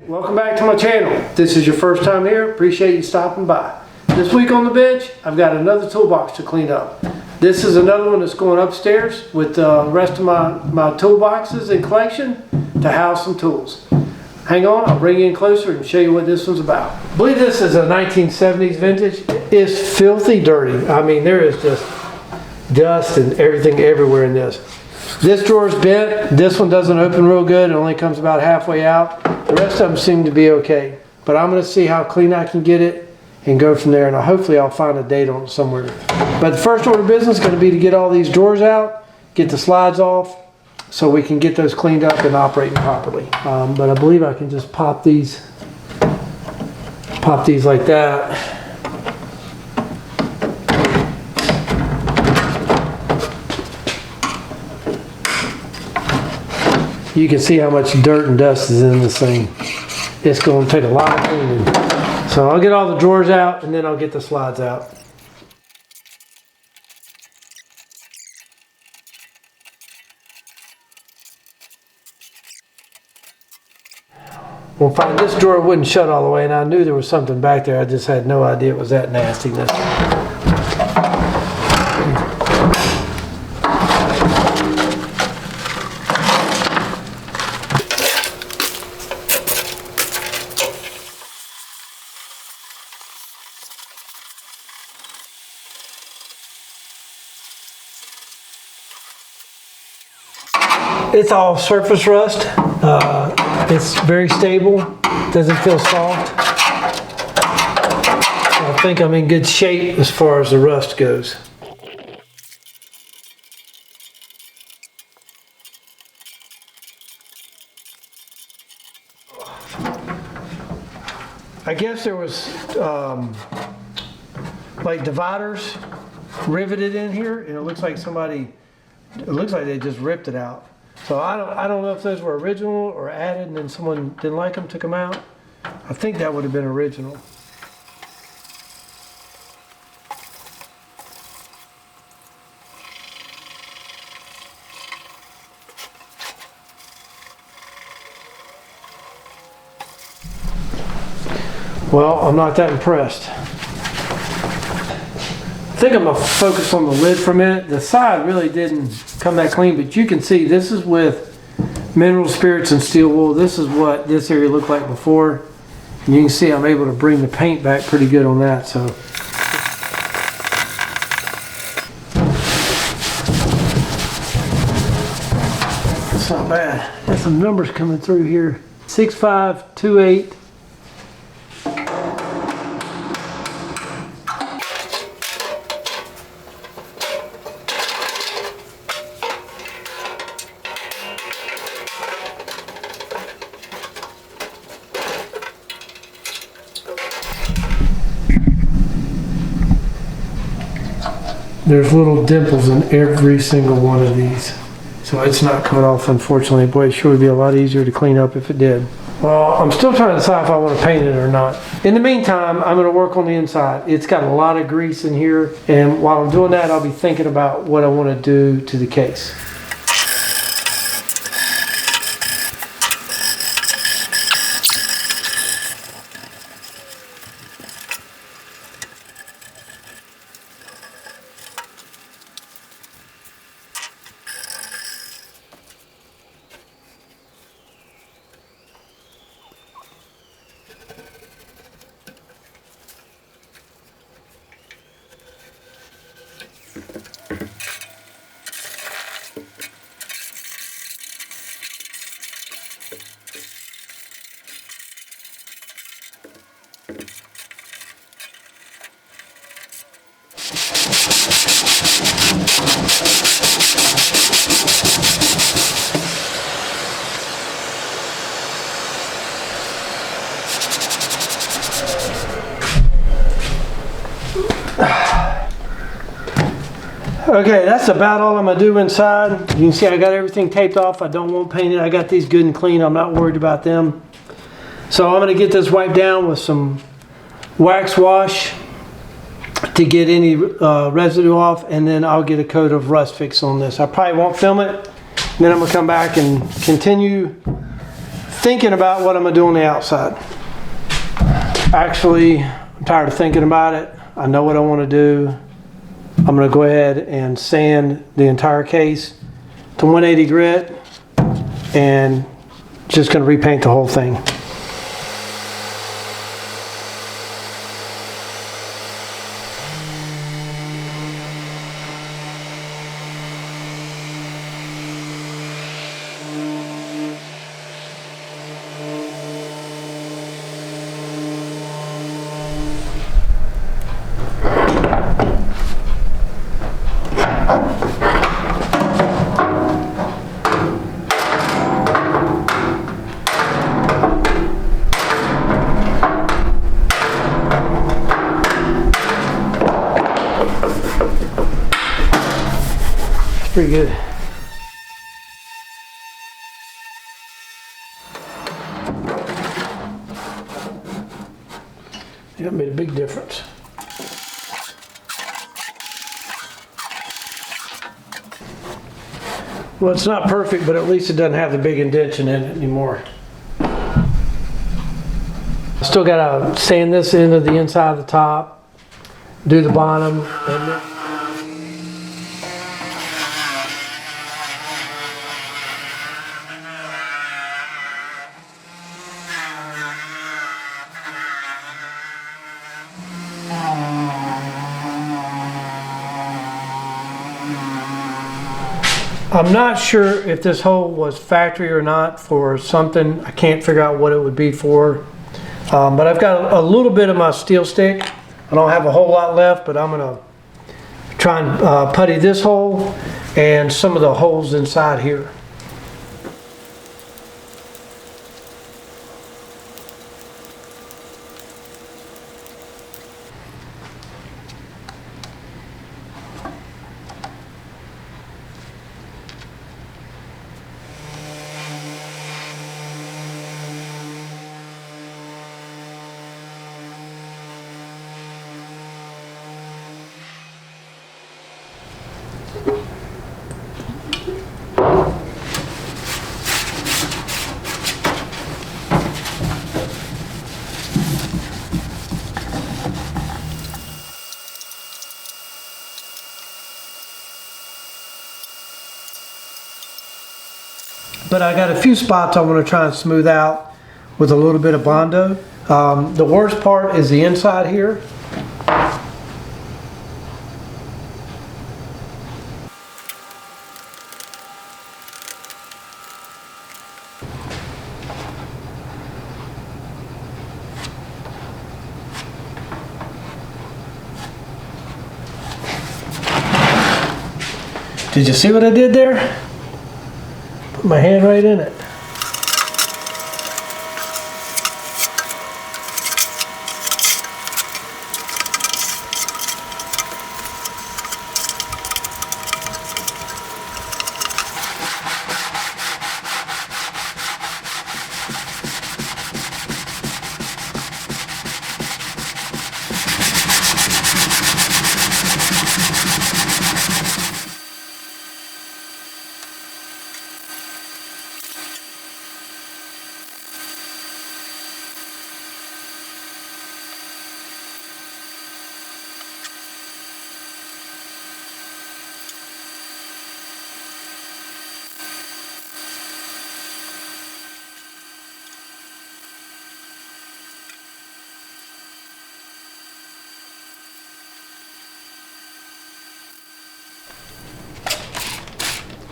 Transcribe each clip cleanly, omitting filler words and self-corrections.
Welcome back to my channel. If this is your first time here, appreciate you stopping by. This week on the bench, I've got another toolbox to clean up. This is another one that's going upstairs with the rest of my toolboxes and collection to house some tools. Hang on, I'll bring you in closer and show you what this one's about. I believe this is a 1970s vintage. It's filthy dirty. I mean, there is just dust and everything everywhere in this. This drawer's bent. This one doesn't open real good. It only comes about halfway out. The rest of them seem to be okay. But I'm going to see how clean I can get it and go from there. And hopefully I'll find a date on it somewhere. But the first order of business is going to be to get all these drawers out, get the slides off, so we can get those cleaned up and operating properly. But I believe I can just pop these like that. You can see how much dirt and dust is in this thing. It's going to take a lot of cleaning. So I'll get all the drawers out and then I'll get the slides out. Well, fine, this drawer wouldn't shut all the way and I knew there was something back there. I just had no idea it was that nastiness. It's all surface rust. It's very stable. Doesn't feel soft. I think I'm in good shape as far as the rust goes. I guess there was like dividers riveted in here, and it looks like they just ripped it out. So I don't know if those were original or added and then someone didn't like them, took them out. I think that would have been original. Well, I'm not that impressed. I think I'm going to focus on the lid for a minute. The side really didn't come that clean, but you can see this is with mineral spirits and steel wool. This is what this area looked like before. And you can see I'm able to bring the paint back pretty good on that. So it's not bad. Got some numbers coming through here. 6528. There's little dimples in every single one of these. So it's not cut off, unfortunately. Boy, it sure would be a lot easier to clean up if it did. Well, I'm still trying to decide if I want to paint it or not. In the meantime, I'm going to work on the inside. It's got a lot of grease in here. And while I'm doing that, I'll be thinking about what I want to do to the case. Okay, that's about all I'm going to do inside. You can see I got everything taped off. I don't want painted. I got these good and clean. I'm not worried about them. So I'm going to get this wiped down with some wax wash to get any residue off, and then I'll get a coat of rust fix on this. I probably won't film it. Then I'm going to come back and continue thinking about what I'm gonna do on the outside. Actually, I'm tired of thinking about it. I know what I want to do. I'm gonna go ahead and sand the entire case to 180 grit and just gonna repaint the whole thing. Pretty good. That made a big difference. Well, it's not perfect, but at least it doesn't have the big indentation in it anymore. Still got to sand this into the inside of the top, do the bottom, and then I'm not sure if this hole was factory or not for something. I can't figure out what it would be for. But I've got a little bit of my steel stick. I don't have a whole lot left, but I'm gonna try and putty this hole and some of the holes inside here. But I got a few spots I want to try and smooth out with a little bit of Bondo. The worst part is the inside here. Did you see what I did there? Put my hand right in it.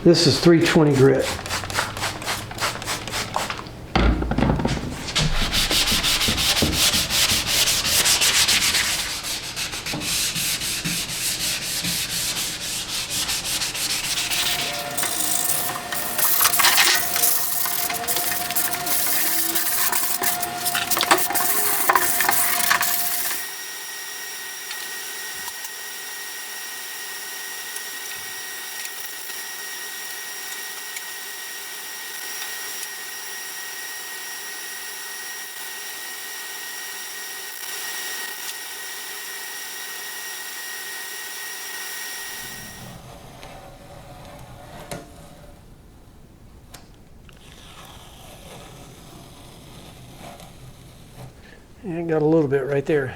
This is 320 grit. And got a little bit right there.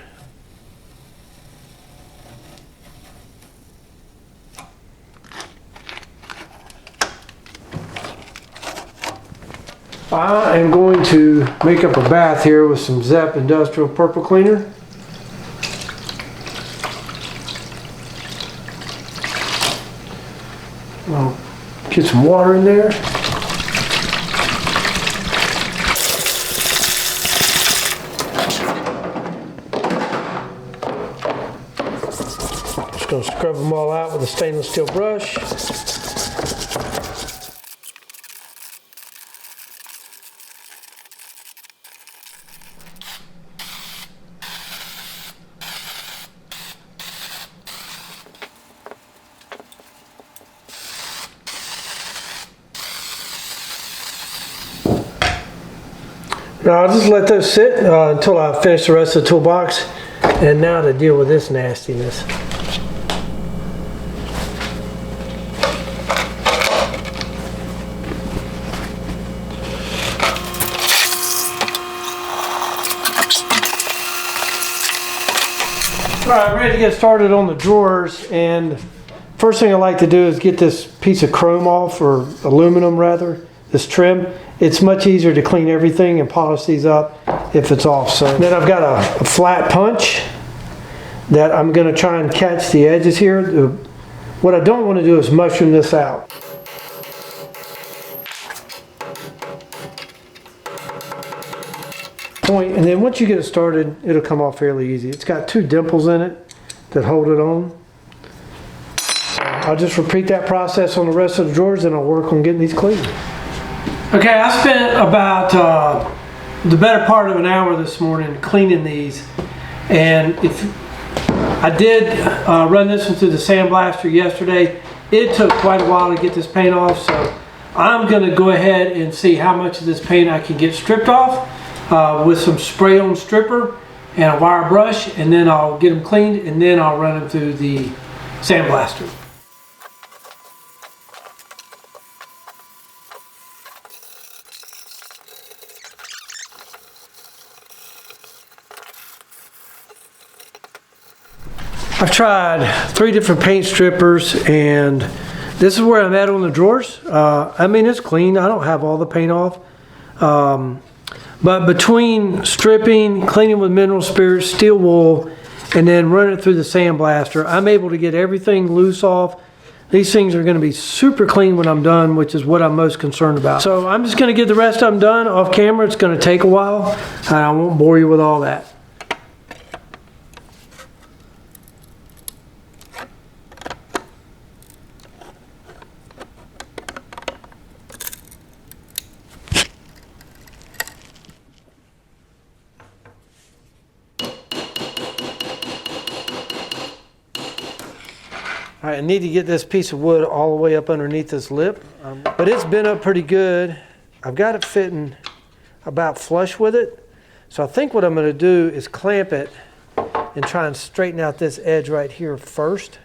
I am going to make up a bath here with some Zep Industrial Purple Cleaner. I'll get some water in there. Just going to scrub them all out with a stainless steel brush. Now I'll just let those sit until I finish the rest of the toolbox. And now to deal with this nastiness. All right, ready to get started on the drawers, and first thing I like to do is get this piece of chrome off, or aluminum rather, this trim. It's much easier to clean everything and polish these up if it's off. So then I've got a flat punch that I'm going to try and catch the edges here. What I don't want to do is mushroom this out. Point, and then once you get it started, it'll come off fairly easy. It's got 2 dimples in it that hold it on. So I'll just repeat that process on the rest of the drawers, and I'll work on getting these clean. Okay, I spent about the better part of an hour this morning cleaning these, and if I did run this one through the sandblaster yesterday, it took quite a while to get this paint off, so I'm going to go ahead and see how much of this paint I can get stripped off with some spray-on stripper and a wire brush, and then I'll get them cleaned, and then I'll run them through the sandblaster. I've tried 3 different paint strippers, and this is where I'm at on the drawers. I mean, it's clean. I don't have all the paint off. But between stripping, cleaning with mineral spirits, steel wool, and then running it through the sandblaster, I'm able to get everything loose off. These things are going to be super clean when I'm done, which is what I'm most concerned about. So I'm just going to get the rest of them done off camera. It's going to take a while, and I won't bore you with all that. All right, I need to get this piece of wood all the way up underneath this lip, but it's been up pretty good. I've got it fitting about flush with it. So I think what I'm going to do is clamp it and try and straighten out this edge right here first.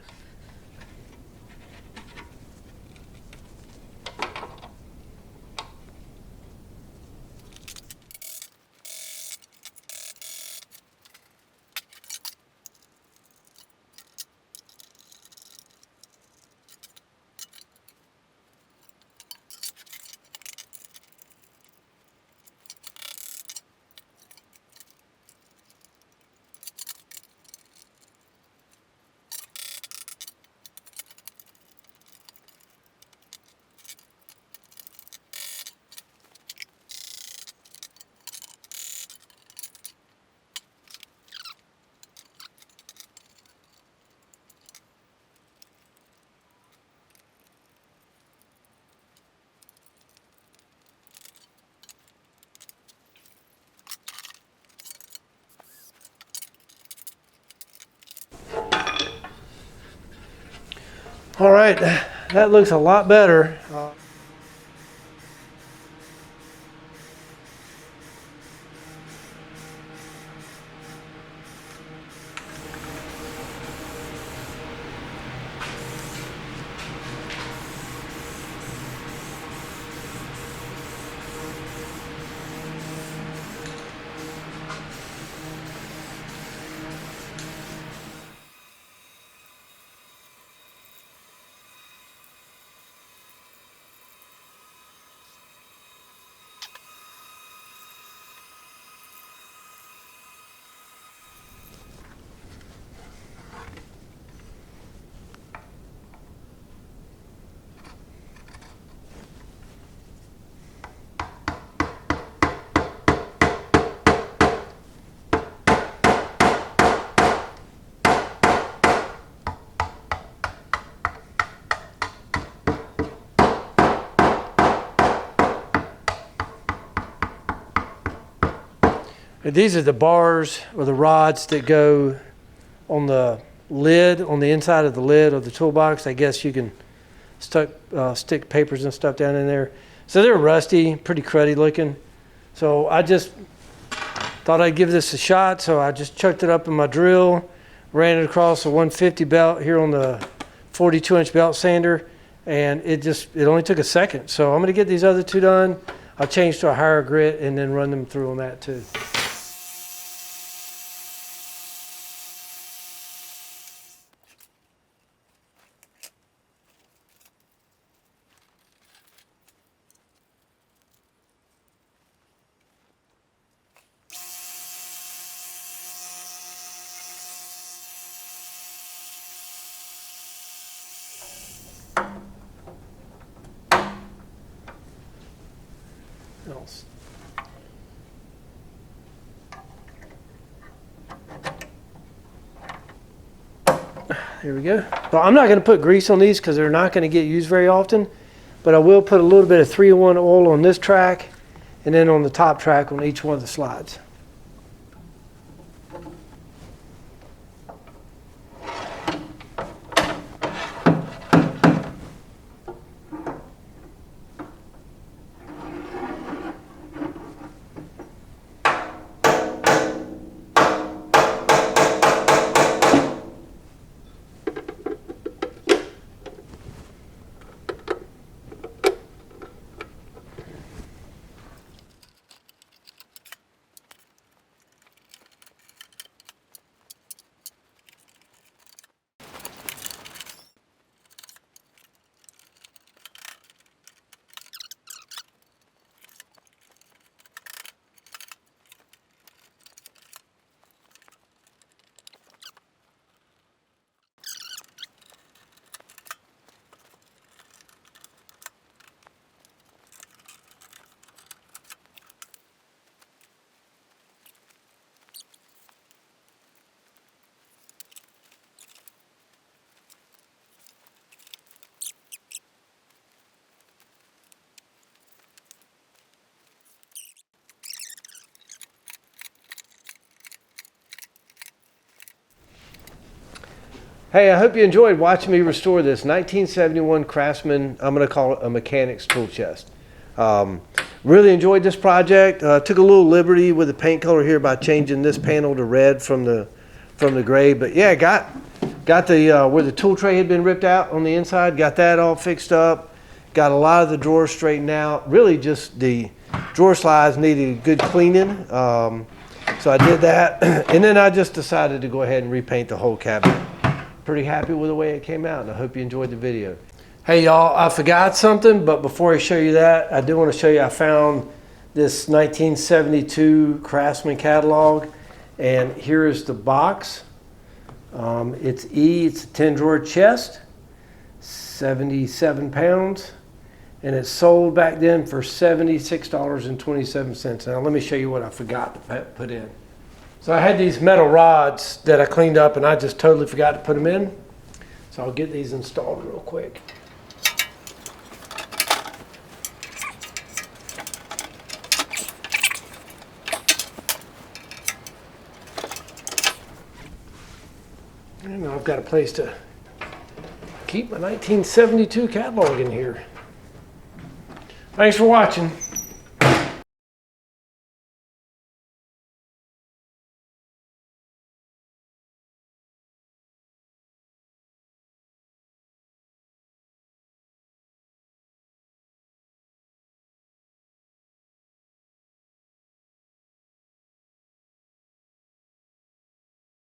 All right, that looks a lot better. These are the bars or the rods that go on the lid, on the inside of the lid of the toolbox. I guess you can stick papers and stuff down in there. So they're rusty, pretty cruddy looking. So I just thought I'd give this a shot. So I just chucked it up in my drill, ran it across a 150 belt here on the 42-inch belt sander, and it only took a second. So I'm going to get these other two done. I'll change to a higher grit and then run them through on that too. Else. There we go. But I'm not going to put grease on these because they're not going to get used very often. But I will put a little bit of 3-in-1 oil on this track and then on the top track on each one of the slides. Hey, I hope you enjoyed watching me restore this 1971 Craftsman, I'm going to call it a mechanic's tool chest. Really enjoyed this project. Took a little liberty with the paint color here by changing this panel to red from the gray. But yeah, got the where the tool tray had been ripped out on the inside, got that all fixed up. Got a lot of the drawers straightened out. Really just the drawer slides needed a good cleaning. So I did that. And then I just decided to go ahead and repaint the whole cabinet. Pretty happy with the way it came out, and I hope you enjoyed the video. Hey y'all, I forgot something, but before I show you that, I do want to show you I found this 1972 Craftsman catalog, and here is the box. It's a 10 drawer chest, 77 pounds, and it sold back then for $76.27. Now let me show you what I forgot to put in. So I had these metal rods that I cleaned up and I just totally forgot to put them in. So I'll get these installed real quick. And I've got a place to keep my 1972 catalog in here. Thanks for watching.